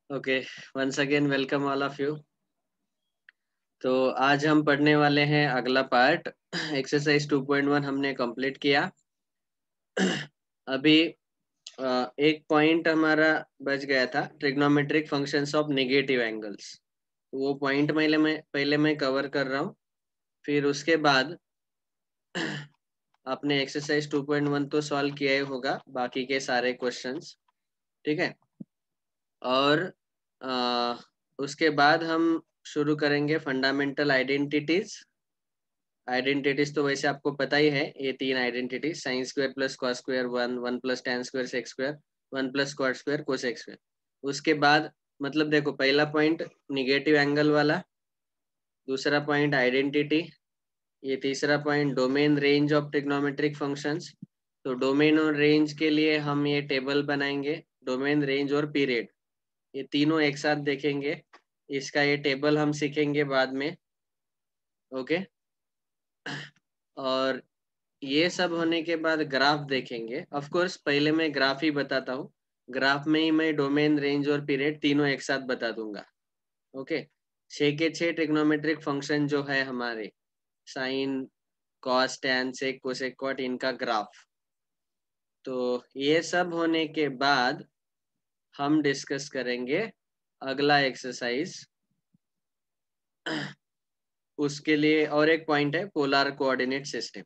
Okay, once again welcome all of you. तो आज हम पढ़ने वाले हैं अगला पार्ट। एक्सरसाइज 2.1 हमने कंप्लीट किया। अभी एक पॉइंट हमारा बच गया था, trigonometric functions of negative angles. वो पॉइंट पहले मैं कवर कर रहा हूँ। फिर उसके बाद आपने एक्सरसाइज 2.1 तो सॉल्व किया ही होगा, बाकी के सारे क्वेश्चंस। ठीक है। और उसके बाद हम शुरू करेंगे फंडामेंटल आइडेंटिटीज। आइडेंटिटीज तो वैसे आपको पता ही है, ये तीन identities, sine square plus cos square, one one plus tan square sec square, one plus cot square cosec square. उसके बाद मतलब देखो, पहला पॉइंट निगेटिव एंगल वाला, दूसरा पॉइंट आइडेंटिटी, ये तीसरा point domain range of trigonometric functions. तो डोमेन और रेंज के लिए हम ये टेबल बनाएंगे, डोमेन रेंज और पीरियड, ये तीनों एक साथ देखेंगे। इसका ये टेबल हम सीखेंगे बाद में। ओके। और ये सब होने के बाद ग्राफ देखेंगे। ऑफ कोर्स पहले मैं ग्राफ ही बताता हूँ, ग्राफ में ही मैं डोमेन रेंज और पीरियड तीनों एक साथ बता दूंगा। ओके। 6 के 6 ट्रिग्नोमेट्रिक फंक्शन जो है हमारे, sine cos tan sec cosec cot, इनका ग्राफ। तो ये सब होने के बाद हम डिस्कस करेंगे अगला एक्सरसाइज। उसके लिए और एक पॉइंट है पोलर कोऑर्डिनेट सिस्टम।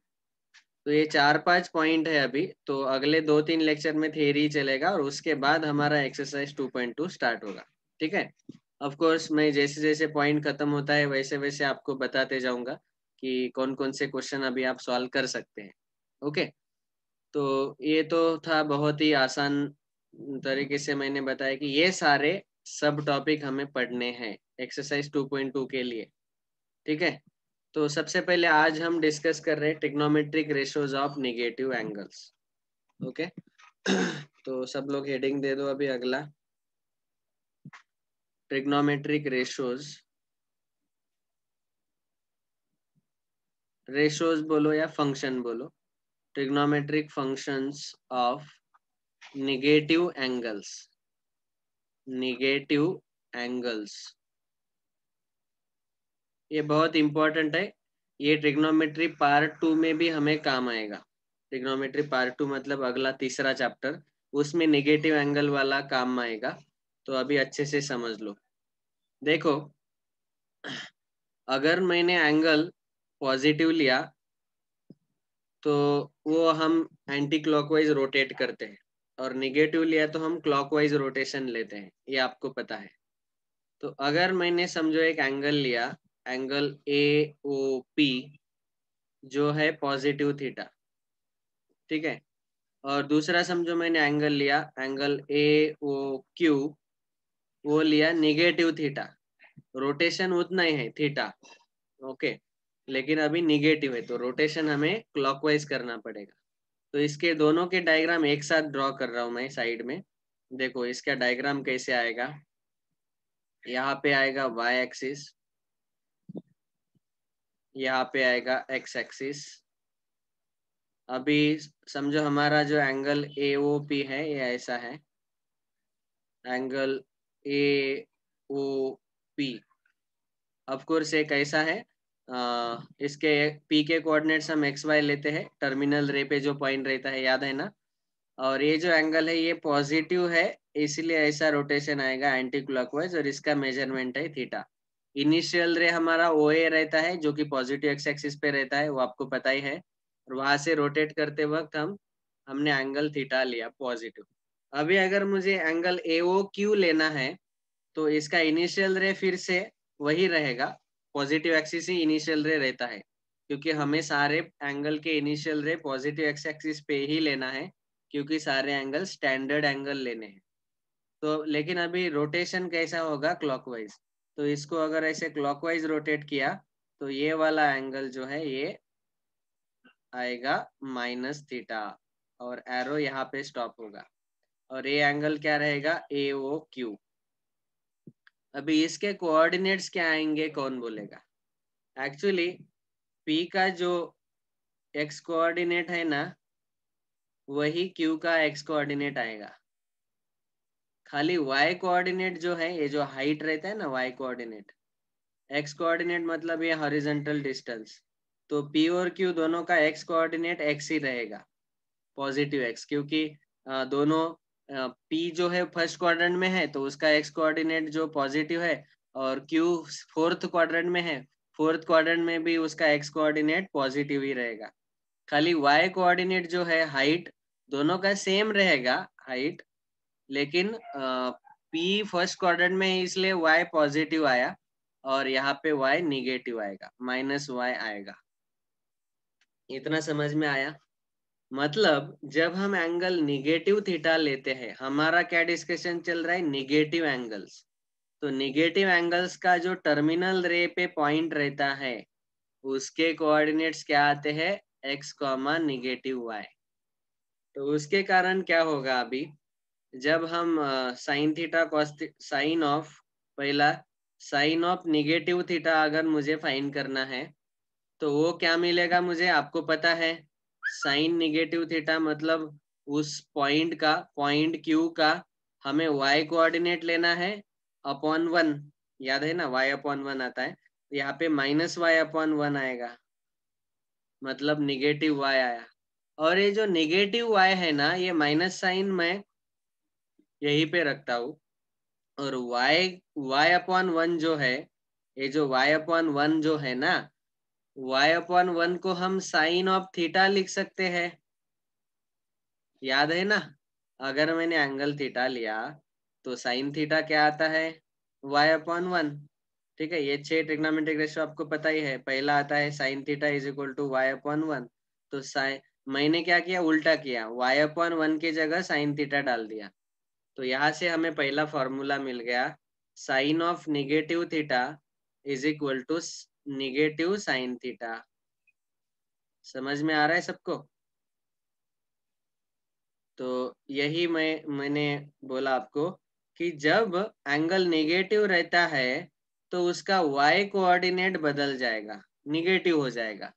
तो ये 4-5 पॉइंट है अभी। तो अगले 2-3 लेक्चर में थियरी चलेगा और उसके बाद हमारा एक्सरसाइज 2.2 स्टार्ट होगा। ठीक है। ऑफ कोर्स मैं जैसे जैसे पॉइंट खत्म होता है वैसे वैसे आपको बताते जाऊंगा कि कौन कौन से क्वेश्चन अभी आप सॉल्व कर सकते हैं। ओके। तो ये तो था बहुत ही आसान तरीके से मैंने बताया कि ये सारे सब टॉपिक हमें पढ़ने हैं एक्सरसाइज 2.2 के लिए। ठीक है। तो सबसे पहले आज हम डिस्कस कर रहे हैं trigonometric ratios of negative angles. Okay. तो सब लोग हेडिंग दे दो अभी अगला, ट्रिग्नोमेट्रिक रेशियोज। रेशियोज बोलो या फंक्शन बोलो, trigonometric functions of negative angles. Negative angles ये बहुत इंपॉर्टेंट है। ये ट्रिग्नोमेट्री पार्ट 2 में भी हमें काम आएगा। ट्रिग्नोमेट्री पार्ट 2 मतलब अगला तीसरा चैप्टर, उसमें नेगेटिव एंगल वाला काम आएगा। तो अभी अच्छे से समझ लो। देखो, अगर मैंने एंगल पॉजिटिव लिया तो वो हम एंटी क्लॉकवाइज रोटेट करते हैं, और नेगेटिव लिया तो हम क्लॉकवाइज रोटेशन लेते हैं, ये आपको पता है। तो अगर मैंने समझो एक एंगल लिया, एंगल ए ओ पी, जो है पॉजिटिव थीटा। ठीक है। और दूसरा समझो मैंने एंगल लिया, एंगल ए ओ क्यू, वो लिया निगेटिव थीटा। रोटेशन उतना ही है थीटा। ओके। लेकिन अभी निगेटिव है तो रोटेशन हमें क्लॉकवाइज करना पड़ेगा। तो इसके दोनों के डायग्राम एक साथ ड्रॉ कर रहा हूं मैं साइड में। देखो इसका डायग्राम कैसे आएगा। यहाँ पे आएगा y एक्सिस, यहाँ पे आएगा x एक्सिस। अभी समझो हमारा जो एंगल AOP है ये ऐसा है, एंगल AOP। ऑफ कोर्स एक ऐसा है, इसके P के कोऑर्डिनेट्स हम XY लेते हैं, टर्मिनल रे पे जो पॉइंट रहता है, याद है ना। और ये जो एंगल है ये पॉजिटिव है, इसलिए ऐसा रोटेशन आएगा एंटी क्लॉकवाइज, और इसका मेजरमेंट है थीटा। इनिशियल रे हमारा OA रहता है जो कि पॉजिटिव एक्स एक्सिस पे रहता है, वो आपको पता ही है। और वहां से रोटेट करते वक्त हमने एंगल थीटा लिया पॉजिटिव। अभी अगर मुझे एंगल AOQ लेना है तो इसका इनिशियल रे फिर से वही रहेगा, पॉजिटिव एक्सिस ही इनिशियल रे रहता है, क्योंकि हमें सारे एंगल के इनिशियल रे पॉजिटिव एक्स एक्सिस पे ही लेना है, क्योंकि सारे एंगल स्टैंडर्ड एंगल लेने हैं। तो लेकिन अभी रोटेशन कैसा होगा, क्लॉकवाइज। तो इसको अगर ऐसे क्लॉकवाइज रोटेट किया तो ये वाला एंगल जो है ये आएगा माइनस थीटा, और एरो यहाँ पे स्टॉप होगा, और ये एंगल क्या रहेगा, AOQ। अभी इसके कोऑर्डिनेट्स क्या आएंगे, कौन बोलेगा। एक्चुअली P का जो x कोऑर्डिनेट है ना, वही Q का x कोऑर्डिनेट आएगा। खाली y कोऑर्डिनेट जो है, ये जो हाइट रहता है ना y कोऑर्डिनेट, x कोऑर्डिनेट मतलब ये हॉरिजॉन्टल डिस्टेंस, तो p और q दोनों का x कोऑर्डिनेट x ही रहेगा, पॉजिटिव x, क्योंकि दोनों p जो है फर्स्ट क्वाड्रेंट में है तो उसका x कोऑर्डिनेट जो पॉजिटिव है, और q फोर्थ क्वाड्रेंट में है, फोर्थ क्वाड्रेंट में भी उसका x कोऑर्डिनेट पॉजिटिव ही रहेगा। खाली y कोऑर्डिनेट जो है हाइट दोनों का सेम रहेगा हाइट, लेकिन p फर्स्ट क्वाड्रेंट में है इसलिए y पॉजिटिव आया और यहाँ पे y निगेटिव आएगा, -y आएगा। इतना समझ में आया? मतलब जब हम एंगल निगेटिव थीटा लेते हैं, हमारा क्या डिस्कशन चल रहा है, निगेटिव एंगल्स, तो निगेटिव एंगल्स का जो टर्मिनल रे पे पॉइंट रहता है उसके कोऑर्डिनेट्स क्या आते हैं, x, -y। तो उसके कारण क्या होगा, अभी जब हम sine theta cos, sine of, पहला साइन ऑफ निगेटिव थीटा अगर मुझे फाइंड करना है तो वो क्या मिलेगा मुझे, आपको पता है साइन निगेटिव थीटा मतलब उस पॉइंट का, पॉइंट क्यू का हमें y कोऑर्डिनेट लेना है अपॉन 1, याद है ना, y अपॉन 1 आता है, यहाँ पे -y अपॉन 1 आएगा, मतलब निगेटिव y आया। और ये जो निगेटिव y है ना, ये माइनस साइन मैं यहीं पे रखता हूँ, और y अपॉन 1 जो है, ये जो y अपॉन 1 जो है ना, y अपॉन 1 को हम साइन ऑफ थीटा लिख सकते हैं, याद है ना। अगर मैंने एंगल थीटा लिया तो साइन थीटा क्या आता है, y अपॉन 1, ठीक है। ये 6 ट्रिग्नोमेट्रिक रेशियो आपको पता ही है, पहला आता है sine theta is equal to y upon 1, तो साइन, मैंने क्या किया, उल्टा किया, y अपॉन 1 की जगह साइन थीटा डाल दिया, तो यहाँ से हमें पहला फॉर्मूला मिल गया, sine of negative theta is equal to negative sine theta. समझ में आ रहा है सबको? तो यही मैंने बोला आपको कि जब एंगल नेगेटिव रहता है तो उसका y कोऑर्डिनेट बदल जाएगा, निगेटिव हो जाएगा,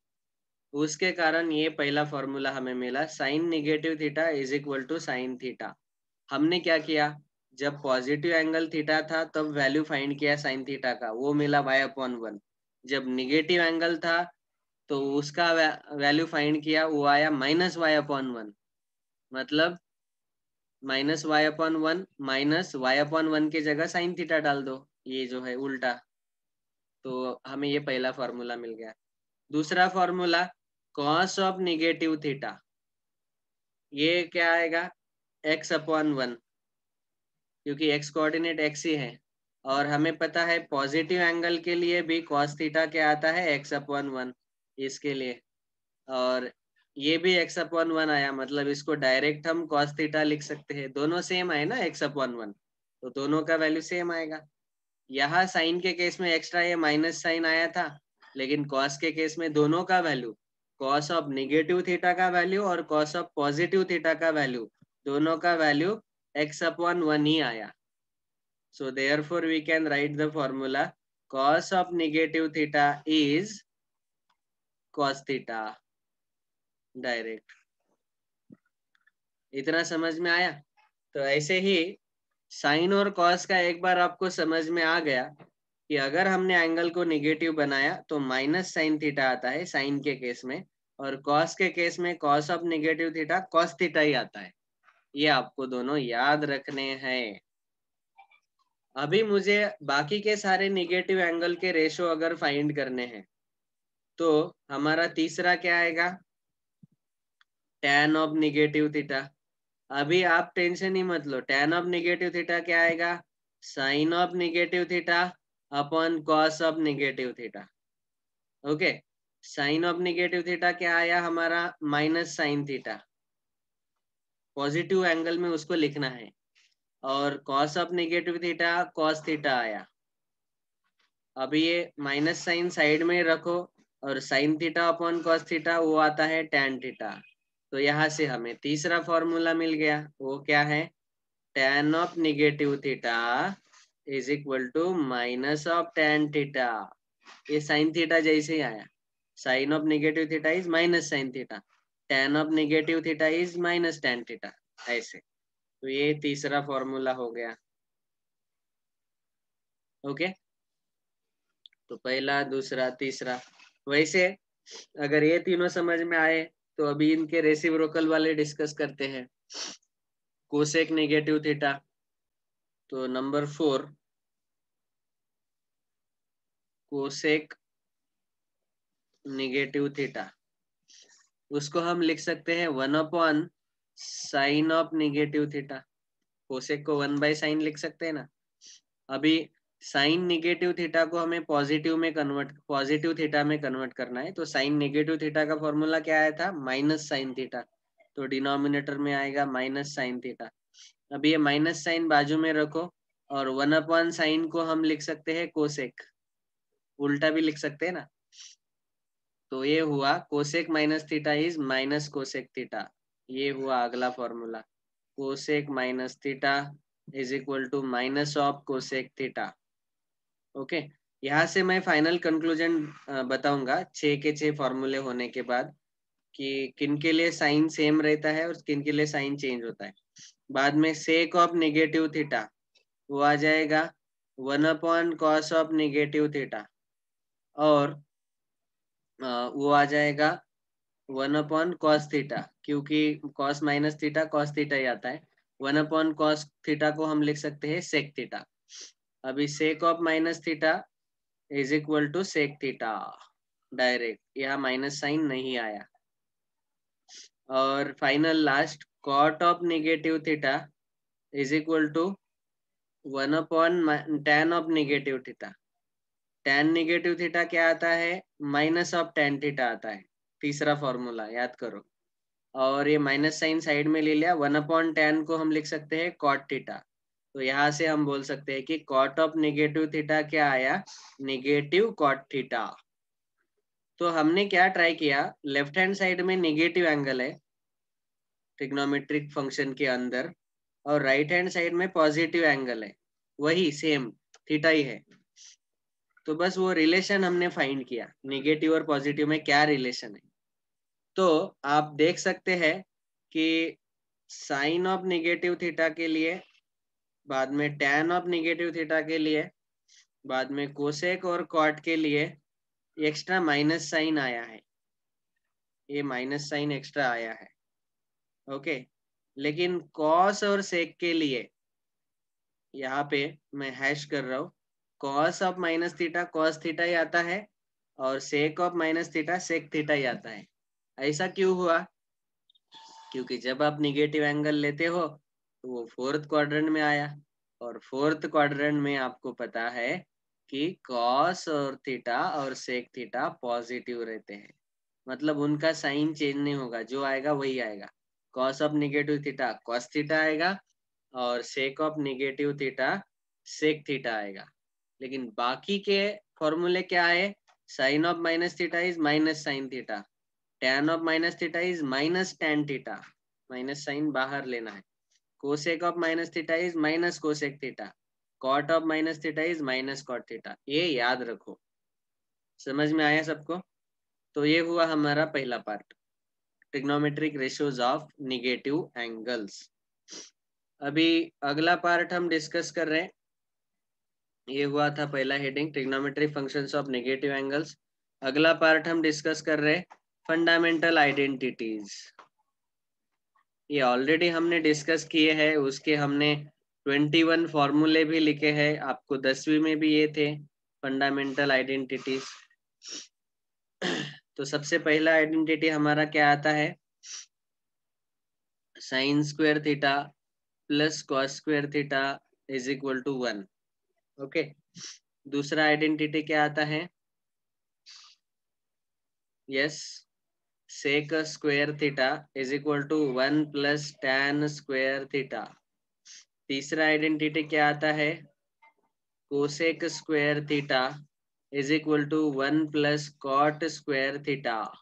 उसके कारण ये पहला फॉर्मूला हमें मिला, sine negative theta is equal to sine theta. हमने क्या किया, जब पॉजिटिव एंगल थीटा था तब वैल्यू फाइंड किया साइन थीटा का, वो मिला y अपॉन 1। जब निगेटिव एंगल था तो उसका वैल्यू फाइंड किया, वो आया -y अपॉन 1, मतलब -y अपॉन 1, -y अपॉन 1 की जगह साइन थीटा डाल दो, ये जो है उल्टा, तो हमें ये पहला फॉर्मूला मिल गया। दूसरा formula cos of negative theta, ये क्या आएगा, x अपॉन 1, क्योंकि x कोऑर्डिनेट x ही है, और हमें पता है पॉजिटिव एंगल के लिए भी cos थीटा क्या आता है, x अपॉन 1, इसके लिए, और ये भी x अपॉन 1 आया, मतलब इसको डायरेक्ट हम cos थीटा लिख सकते हैं, दोनों सेम है ना x अपॉन 1, तो दोनों का वैल्यू सेम आएगा। यहाँ साइन के केस में एक्स्ट्रा ये माइनस साइन आया था, लेकिन cos के केस में दोनों का value, cos of negative theta का वैल्यू और cos ऑफ पॉजिटिव थीटा का वैल्यू, दोनों का वैल्यू x अपॉन 1 ही आया। So therefore we can write the formula cos of negative theta is cos theta, direct. इतना समझ में आया? तो ऐसे ही साइन और कॉस का एक बार आपको समझ में आ गया कि अगर हमने एंगल को निगेटिव बनाया तो माइनस साइन थीटा आता है साइन के केस में, और कॉस के केस में cos of negative theta cos theta ही आता है। ये आपको दोनों याद रखने हैं। अभी मुझे बाकी के सारे निगेटिव एंगल के रेशो अगर फाइंड करने हैं तो हमारा तीसरा क्या आएगा, tan ऑफ निगेटिव थीटा। अभी आप टेंशन ही मत लो, tan ऑफ निगेटिव थीटा क्या आएगा, sine of negative theta upon cos of negative theta. Okay, sine of negative theta क्या आया हमारा, minus sine theta, positive angle में उसको लिखना है, और cos of negative theta cos theta आया। अभी ये माइनस साइन साइड में रखो, और sine theta upon cos theta वो आता है tan थीटा। तो यहाँ से हमें तीसरा फॉर्मूला मिल गया, वो क्या है, tan of negative theta is equal to minus of tan theta. ये साइन थीटा जैसे ही आया, sine of negative theta is minus sine theta, tan of negative theta is minus tan theta, ऐसे। तो ये तीसरा फॉर्मूला हो गया। ओके, तो पहला, दूसरा, तीसरा। वैसे अगर ये तीनों समझ में आए तो अभी इनके रेसिप्रोकल वाले डिस्कस करते हैं। कोसेक नेगेटिव थीटा, तो नंबर 4 कोसेक नेगेटिव थीटा, उसको हम लिख सकते हैं 1/sin of negative theta. Cosec को 1/sin लिख सकते हैं ना। अभी साइन नेगेटिव थीटा को हमें पॉजिटिव थीटा में कन्वर्ट करना है, तो साइन नेगेटिव थीटा का फॉर्मूला क्या आया था, माइनस साइन थीटा। तो डिनोमिनेटर में आएगा माइनस साइन थीटा। अभी ये माइनस साइन बाजू में रखो, और 1/sin को हम लिख सकते हैं कोसेक, उल्टा भी लिख सकते हैं ना। तो ये हुआ cosec minus theta is minus cosec theta. ये हुआ अगला formula, cosec minus theta is equal to minus of cosec theta. Okay, यहाँ से मैं फाइनल कंक्लूजन बताऊंगा 6 के 6 फॉर्मूले होने के बाद, कि किन के लिए साइन सेम रहता है और किन के लिए साइन चेंज होता है। बाद में सेक ऑफ नेगेटिव थीटा वो आ जाएगा 1/cos ऑफ नेगेटिव थीटा, और वो आ जाएगा 1/cos थीटा, क्योंकि cos minus theta cos theta ही आता है। 1/cos थीटा को हम लिख सकते हैं सेक थीटा। अभी sec of minus theta is equal to sec theta, direct, यहाँ माइनस साइन नहीं आया। और final last, cot of negative theta is equal to 1/tan of negative theta. tan negative theta क्या आता है, माइनस ऑफ tan थीटा आता है। तीसरा फॉर्मूला याद करो, और ये माइनस साइन साइड में ले लिया। 1/tan को हम लिख सकते हैं कॉट थीटा। तो यहाँ से हम बोल सकते हैं कि कॉट ऑफ नेगेटिव थीटा क्या आया, नेगेटिव कॉट थीटा। तो हमने क्या ट्राई किया, लेफ्ट हैंड साइड में नेगेटिव एंगल है ट्रिग्नोमेट्रिक फंक्शन के अंदर, और राइट हैंड साइड में पॉजिटिव एंगल है, वही सेम थीटा ही है। तो बस वो रिलेशन हमने फाइंड किया, नेगेटिव और पॉजिटिव में क्या रिलेशन है। तो आप देख सकते हैं कि साइन ऑफ नेगेटिव थीटा के लिए, बाद में टैन ऑफ नेगेटिव थीटा के लिए, बाद में कोसेक और कॉट के लिए एक्स्ट्रा माइनस साइन आया है, ये माइनस साइन एक्स्ट्रा आया है। ओके, लेकिन कॉस और सेक के लिए यहाँ पे मैं हैश कर रहा हूँ, cos of minus theta cos theta ही आता है, और sec of minus theta sec theta ही आता है। ऐसा क्यों हुआ, क्योंकि जब आप निगेटिव एंगल लेते हो तो वो फोर्थ क्वाड्रेंट में आया, और फोर्थ क्वाड्रेंट में आपको पता है कि कॉस और थीटा और सेक थीटा पॉजिटिव रहते हैं, मतलब उनका साइन चेंज नहीं होगा, जो आएगा वही आएगा। Cos of negative theta cos theta आएगा, और sec of negative theta sec theta आएगा। लेकिन बाकी के फॉर्मूले क्या है, sine of minus theta is minus sine theta, tan of minus theta is minus tan theta, minus sine बाहर लेना है। Cosec of minus theta is minus cosec theta, cot of minus theta is minus cot theta. ये याद रखो, समझ में आया सबको। तो ये हुआ हमारा पहला part, trigonometric ratios of negative angles. अभी अगला पार्ट हम डिस्कस कर रहे हैं, ये हुआ था पहला heading, trigonometric functions of negative angles. अगला पार्ट हम डिस्कस कर रहे हैं फंडामेंटल आइडेंटिटीज। ये ऑलरेडी हमने डिस्कस किए हैं, उसके हमने 21 फॉर्मूले भी लिखे हैं, आपको 10वीं में भी ये थे फंडामेंटल आइडेंटिटीज। तो सबसे पहला आइडेंटिटी हमारा क्या आता है, sine square theta plus cos square theta is equal to 1। Okay, दूसरा आइडेंटिटी क्या आता है, yes, sec square theta is equal to 1 plus tan square theta. तीसरा आइडेंटिटी क्या आता है, cosec square theta is equal to 1 plus cot square theta.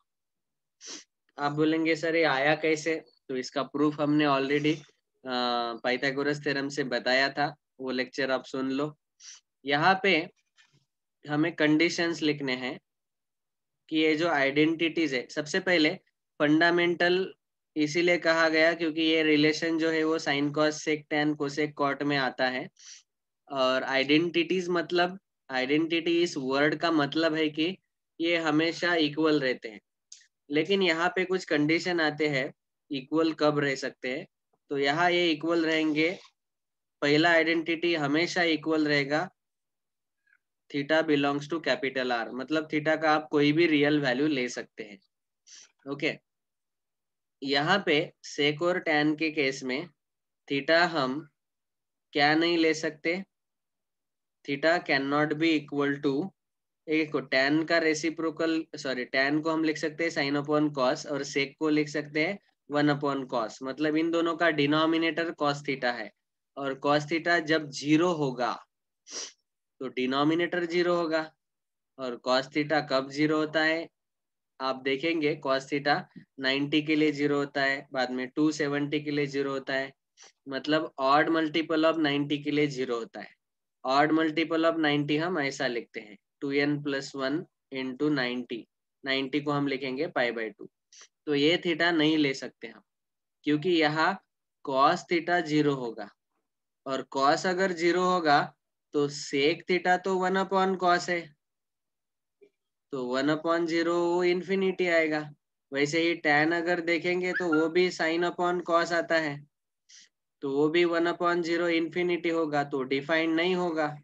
आप बोलेंगे सर ये आया कैसे, तो इसका प्रूफ हमने ऑलरेडी पाइथागोरस थ्योरम से बताया था, वो लेक्चर आप सुन लो। यहाँ पे हमें कंडीशंस लिखने हैं कि ये जो आइडेंटिटीज है, सबसे पहले फंडामेंटल इसीलिए कहा गया क्योंकि ये रिलेशन जो है वो sine cos sec tan cosec cot में आता है। और आइडेंटिटीज मतलब आइडेंटिटी इस वर्ड का मतलब है कि ये हमेशा इक्वल रहते हैं, लेकिन यहाँ पे कुछ कंडीशन आते हैं इक्वल कब रह सकते हैं। तो यहाँ ये इक्वल रहेंगे। पहला आइडेंटिटी हमेशा इक्वल रहेगा theta belongs to capital R, मतलब थीटा का आप कोई भी रियल वैल्यू ले सकते हैं। ओके, यहाँ पे सेक और टैन के केस में थीटा हम क्या नहीं ले सकते, theta can not be equal to, एक टैन का रेसिप्रोकल, सॉरी टैन को हम लिख सकते हैं साइन अपॉन कॉस और सेक को लिख सकते हैं 1 अपॉन कॉस, मतलब इन दोनों का डिनोमिनेटर कॉस थीटा है। और कॉस थीटा जब जीरो होगा तो डिनोमिनेटर जीरो होगा। और कॉस थीटा कब जीरो होता है आप देखेंगे, कॉस थीटा 90 के लिए जीरो होता है, बाद में 270 के लिए जीरो होता है, मतलब ऑड मल्टीपल ऑफ 90 के लिए जीरो होता है। ऑड मल्टीपल ऑफ 90 हम ऐसा लिखते हैं 2n+1 इंटू 90 को हम लिखेंगे π/2। तो ये थीटा नहीं ले सकते हम, क्योंकि यहाँ कॉस थीटा जीरो होगा, और कॉस अगर जीरो होगा तो सेक थीटा तो 1/cos है, तो 1/0 वो इन्फिनिटी आएगा। वैसे ही टैन अगर देखेंगे तो वो भी साइन अपॉन कॉस आता है, तो वो भी 1/0 इन्फिनिटी होगा, तो डिफाइंड नहीं होगा,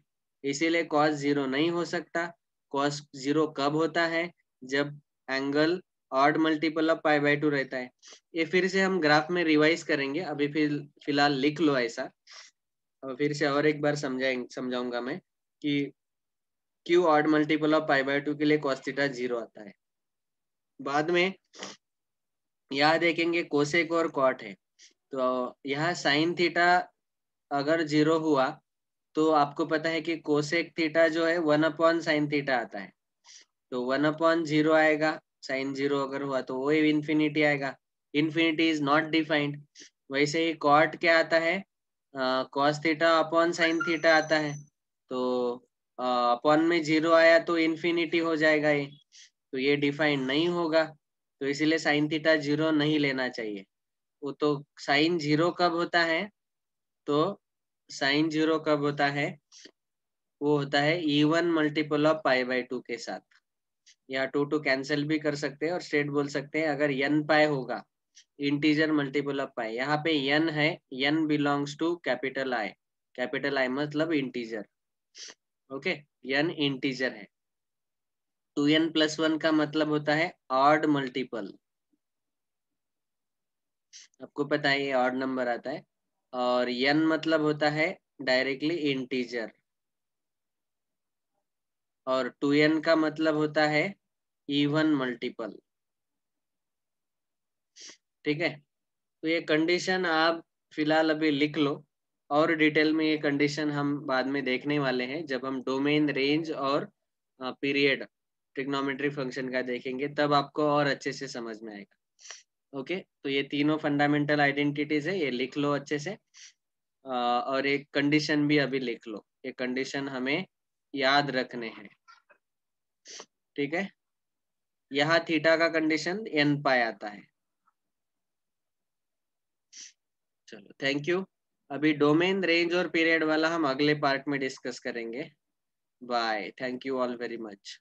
इसीलिए कॉस जीरो नहीं हो सकता। कॉस जीरो कब होता है, जब एंगल ऑड मल्टीपल ऑफ π/2 रहता है। ये फिर से हम ग्राफ में रिवाइज करेंगे, अभी फिलहाल लिख लो ऐसा, और फिर से और एक बार समझाऊंगा मैं कि क्यों ऑड मल्टीपल ऑफ π/2 के लिए cos थीटा जीरो आता है। बाद में यहाँ देखेंगे कोसेक और कॉट है, तो यहाँ साइन थीटा अगर जीरो हुआ तो आपको पता है कि कोसेक थीटा जो है 1/sin थीटा आता है, तो 1/0 आएगा। साइन जीरो अगर हुआ तो वो इन्फिनिटी आएगा, इन्फिनिटी इज नॉट डिफाइंड। वैसे ही कॉट क्या आता है, cos theta upon sine theta आता है, तो अपॉन में जीरो आया तो इन्फिनिटी हो जाएगा ये, तो ये डिफाइंड नहीं होगा, तो इसीलिए साइन थीटा जीरो नहीं लेना चाहिए। वो तो साइन जीरो कब होता है, तो साइन जीरो कब होता है, वो होता है इवन मल्टीपल ऑफ π/2 के साथ। या 2 कैंसिल भी कर सकते हैं और स्ट्रेट बोल सकते हैं अगर n पाई होगा, इंटीजर मल्टीपल ऑफ पाई। यहाँ पे n है, n belongs to capital I मतलब इंटीजर। ओके, n इंटीजर है। 2n+1 का मतलब होता है ऑड मल्टीपल, आपको पता है ये ऑड नंबर आता है। और n मतलब होता है डायरेक्टली इंटीजर, और 2n का मतलब होता है इवन मल्टीपल। ठीक है, तो ये कंडीशन आप फिलहाल अभी लिख लो, और डिटेल में ये कंडीशन हम बाद में देखने वाले हैं जब हम डोमेन, रेंज और पीरियड ट्रिग्नोमेट्री फंक्शन का देखेंगे, तब आपको और अच्छे से समझ में आएगा। ओके, तो ये तीनों फंडामेंटल आइडेंटिटीज है, ये लिख लो अच्छे से। और एक कंडीशन भी अभी लिख लो, ये कंडीशन हमें याद रखने हैं। ठीक है, यहाँ थीटा का कंडीशन n पाई आता है। चलो, थैंक यू। अभी डोमेन, रेंज और पीरियड वाला हम अगले पार्ट में डिस्कस करेंगे। Bye, thank you all very much.